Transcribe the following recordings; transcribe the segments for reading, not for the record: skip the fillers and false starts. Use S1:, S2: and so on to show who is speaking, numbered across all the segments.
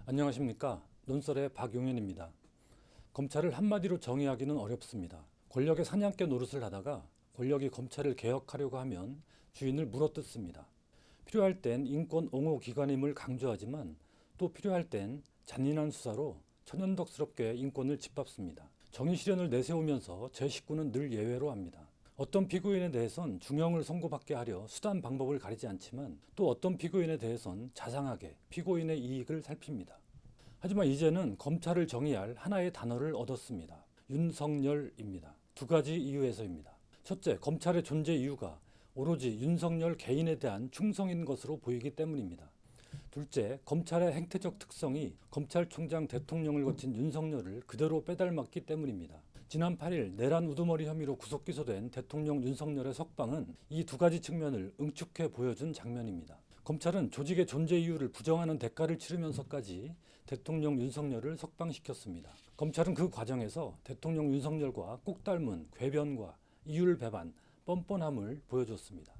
S1: 안녕하십니까. 논설의 박용현입니다. 검찰을 한마디로 정의하기는 어렵습니다. 권력의 사냥개 노릇을 하다가 권력이 검찰을 개혁하려고 하면 주인을 물어뜯습니다. 필요할 땐 인권 옹호 기관임을 강조하지만 또 필요할 땐 잔인한 수사로 천연덕스럽게 인권을 짓밟습니다. 정의 실현을 내세우면서 제 식구는 늘 예외로 합니다. 어떤 피고인에 대해선 중형을 선고받게 하려 수단 방법을 가리지 않지만 또 어떤 피고인에 대해선 자상하게 피고인의 이익을 살핍니다. 하지만 이제는 검찰을 정의할 하나의 단어를 얻었습니다. 윤석열입니다. 두 가지 이유에서입니다. 첫째, 검찰의 존재 이유가 오로지 윤석열 개인에 대한 충성인 것으로 보이기 때문입니다. 둘째, 검찰의 행태적 특성이 검찰총장 대통령을 거친 윤석열을 그대로 빼닮았기 때문입니다. 지난 8일 내란 우두머리 혐의로 구속 기소된 대통령 윤석열의 석방은 이 두 가지 측면을 응축해 보여준 장면입니다. 검찰은 조직의 존재 이유를 부정하는 대가를 치르면서까지 대통령 윤석열을 석방시켰습니다. 검찰은 그 과정에서 대통령 윤석열과 꼭 닮은 궤변과 이율 배반, 뻔뻔함을 보여줬습니다.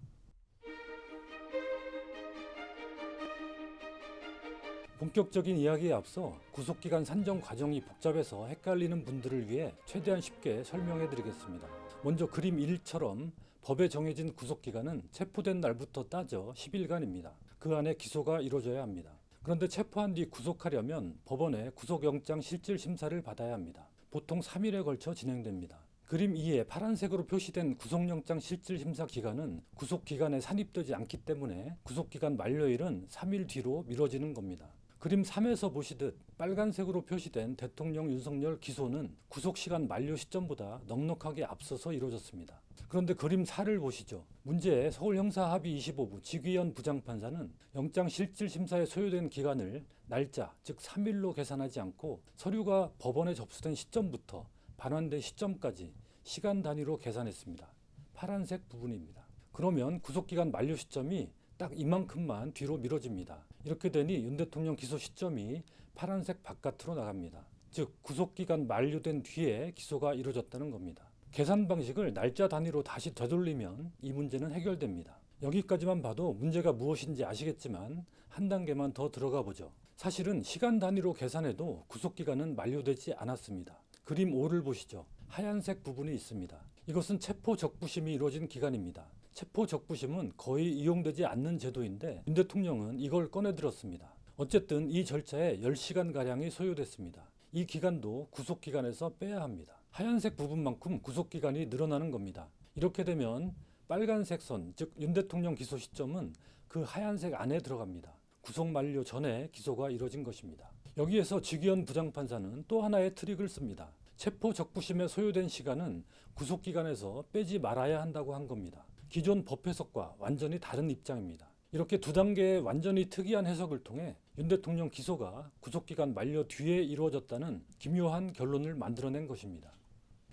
S1: 본격적인 이야기에 앞서 구속기간 산정 과정이 복잡해서 헷갈리는 분들을 위해 최대한 쉽게 설명해 드리겠습니다. 먼저 그림 1처럼 법에 정해진 구속기간은 체포된 날부터 따져 10일간입니다. 그 안에 기소가 이루어져야 합니다. 그런데 체포한 뒤 구속하려면 법원에 구속영장 실질심사를 받아야 합니다. 보통 3일에 걸쳐 진행됩니다. 그림 2에 파란색으로 표시된 구속영장 실질심사 기간은 구속기간에 산입되지 않기 때문에 구속기간 만료일은 3일 뒤로 미뤄지는 겁니다. 그림 3에서 보시듯 빨간색으로 표시된 대통령 윤석열 기소는 구속시간 만료 시점보다 넉넉하게 앞서서 이루어졌습니다. 그런데 그림 4를 보시죠. 문제의 서울형사합의 25부 지귀현 부장판사는 영장실질심사에 소요된 기간을 날짜, 즉 3일로 계산하지 않고 서류가 법원에 접수된 시점부터 반환된 시점까지 시간 단위로 계산했습니다. 파란색 부분입니다. 그러면 구속기간 만료 시점이 딱 이만큼만 뒤로 미뤄집니다. 이렇게 되니 윤 대통령 기소 시점이 파란색 바깥으로 나갑니다. 즉 구속기간 만료된 뒤에 기소가 이루어졌다는 겁니다. 계산 방식을 날짜 단위로 다시 되돌리면 이 문제는 해결됩니다. 여기까지만 봐도 문제가 무엇인지 아시겠지만 한 단계만 더 들어가 보죠. 사실은 시간 단위로 계산해도 구속기간은 만료되지 않았습니다. 그림 5를 보시죠. 하얀색 부분이 있습니다. 이것은 체포적부심이 이루어진 기간입니다. 체포적부심은 거의 이용되지 않는 제도인데 윤 대통령은 이걸 꺼내들었습니다. 어쨌든 이 절차에 10시간가량이 소요됐습니다. 이 기간도 구속기간에서 빼야 합니다. 하얀색 부분만큼 구속기간이 늘어나는 겁니다. 이렇게 되면 빨간색 선, 즉 윤 대통령 기소 시점은 그 하얀색 안에 들어갑니다. 구속 만료 전에 기소가 이뤄진 것입니다. 여기에서 지귀현 부장판사는 또 하나의 트릭을 씁니다. 체포적부심에 소요된 시간은 구속기간에서 빼지 말아야 한다고 한 겁니다. 기존 법 해석과 완전히 다른 입장입니다. 이렇게 두 단계의 완전히 특이한 해석을 통해 윤 대통령 기소가 구속기간 만료 뒤에 이루어졌다는 기묘한 결론을 만들어낸 것입니다.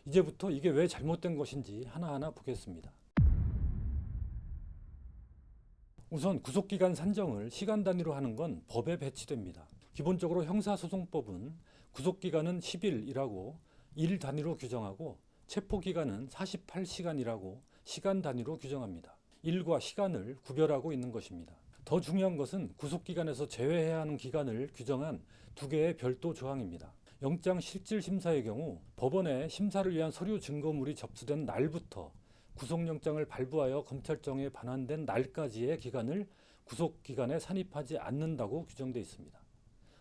S1: 이제부터 이게 왜 잘못된 것인지 하나하나 보겠습니다. 우선 구속기간 산정을 시간 단위로 하는 건 법에 배치됩니다. 기본적으로 형사소송법은 구속기간은 10일이라고 일 단위로 규정하고 체포기간은 48시간이라고 시간 단위로 규정합니다. 일과 시간을 구별하고 있는 것입니다. 더 중요한 것은 구속기간에서 제외해야 하는 기간을 규정한 두 개의 별도 조항입니다. 영장 실질심사의 경우 법원에 심사를 위한 서류 증거물이 접수된 날부터 구속영장을 발부하여 검찰청에 반환된 날까지의 기간을 구속기간에 산입하지 않는다고 규정되어 있습니다.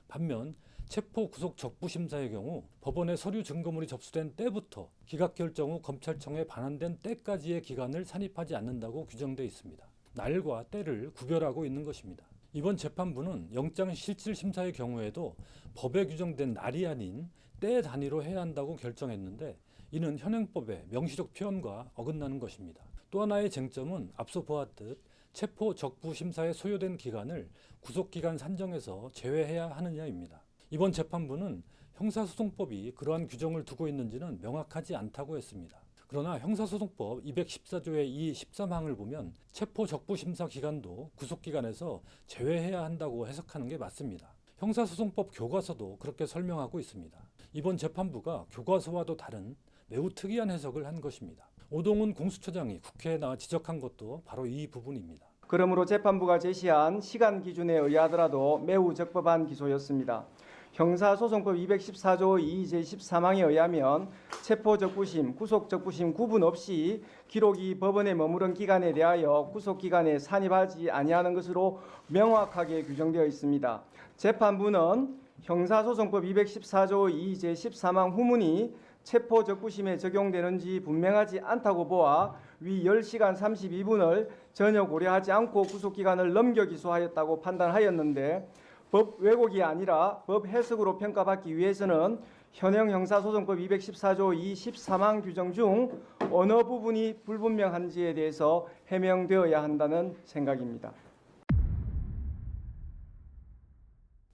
S1: 반면 체포 구속 적부심사의 경우 법원에 서류 증거물이 접수된 때부터 기각결정 후 검찰청에 반환된 때까지의 기간을 산입하지 않는다고 규정되어 있습니다. 날과 때를 구별하고 있는 것입니다. 이번 재판부는 영장실질심사의 경우에도 법에 규정된 날이 아닌 때 단위로 해야 한다고 결정했는데 이는 현행법의 명시적 표현과 어긋나는 것입니다. 또 하나의 쟁점은 앞서 보았듯 체포 적부심사에 소요된 기간을 구속기간 산정에서 제외해야 하느냐입니다. 이번 재판부는 형사소송법이 그러한 규정을 두고 있는지는 명확하지 않다고 했습니다. 그러나 형사소송법 214조의 이 13항을 보면 체포 적부심사 기간도 구속기간에서 제외해야 한다고 해석하는 게 맞습니다. 형사소송법 교과서도 그렇게 설명하고 있습니다. 이번 재판부가 교과서와도 다른 매우 특이한 해석을 한 것입니다. 오동훈 공수처장이 국회에 나와 지적한 것도 바로 이 부분입니다.
S2: 그러므로 재판부가 제시한 시간 기준에 의하더라도 매우 적법한 기소였습니다. 형사소송법 214조 2 제13항에 의하면 체포적부심, 구속적부심 구분 없이 기록이 법원에 머무른 기간에 대하여 구속기간에 산입하지 아니하는 것으로 명확하게 규정되어 있습니다. 재판부는 형사소송법 214조 2 제13항 후문이 체포적부심에 적용되는지 분명하지 않다고 보아 위 10시간 32분을 전혀 고려하지 않고 구속기간을 넘겨 기소하였다고 판단하였는데 법 왜곡이 아니라 법 해석으로 평가받기 위해서는 현행 형사소송법 214조 2 13항 규정 중 어느 부분이 불분명한지에 대해서 해명되어야 한다는 생각입니다.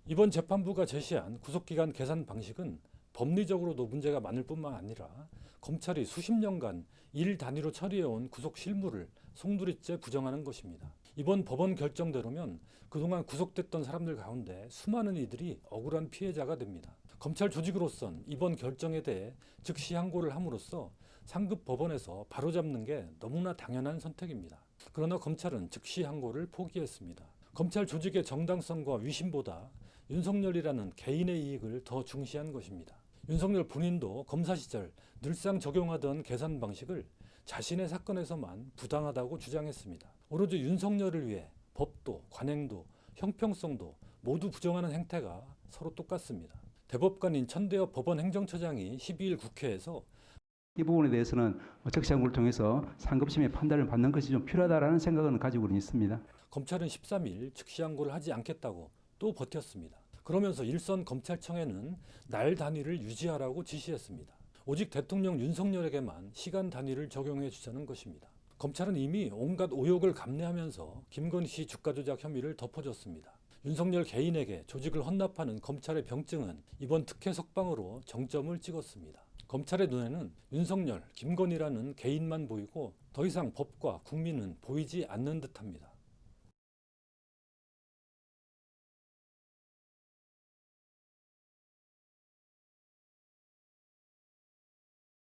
S1: 이번 재판부가 제시한 구속기간 계산 방식은 법리적으로도 문제가 많을 뿐만 아니라 검찰이 수십 년간 일 단위로 처리해온 구속 실무를 송두리째 부정하는 것입니다. 이번 법원 결정대로면 그동안 구속됐던 사람들 가운데 수많은 이들이 억울한 피해자가 됩니다. 검찰 조직으로선 이번 결정에 대해 즉시 항고를 함으로써 상급 법원에서 바로잡는 게 너무나 당연한 선택입니다. 그러나 검찰은 즉시 항고를 포기했습니다. 검찰 조직의 정당성과 위신보다 윤석열이라는 개인의 이익을 더 중시한 것입니다. 윤석열 본인도 검사 시절 늘상 적용하던 계산 방식을 자신의 사건에서만 부당하다고 주장했습니다. 오로지 윤석열을 위해 법도, 관행도, 형평성도 모두 부정하는 행태가 서로 똑같습니다. 대법관인 천대엽 법원 행정처장이 12일 국회에서
S3: 이 부분에 대해서는 적시항고를 통해서 상급심의 판단을 받는 것이 좀 필요하다라는 생각은 가지고는 있습니다.
S1: 검찰은 13일 즉시항고를 하지 않겠다고 또 버텼습니다. 그러면서 일선 검찰청에는 날 단위를 유지하라고 지시했습니다. 오직 대통령 윤석열에게만 시간 단위를 적용해 주자는 것입니다. 검찰은 이미 온갖 오욕을 감내하면서 김건희 씨 주가 조작 혐의를 덮어줬습니다. 윤석열 개인에게 조직을 헌납하는 검찰의 병증은 이번 특혜 석방으로 정점을 찍었습니다. 검찰의 눈에는 윤석열, 김건희라는 개인만 보이고 더 이상 법과 국민은 보이지 않는 듯합니다.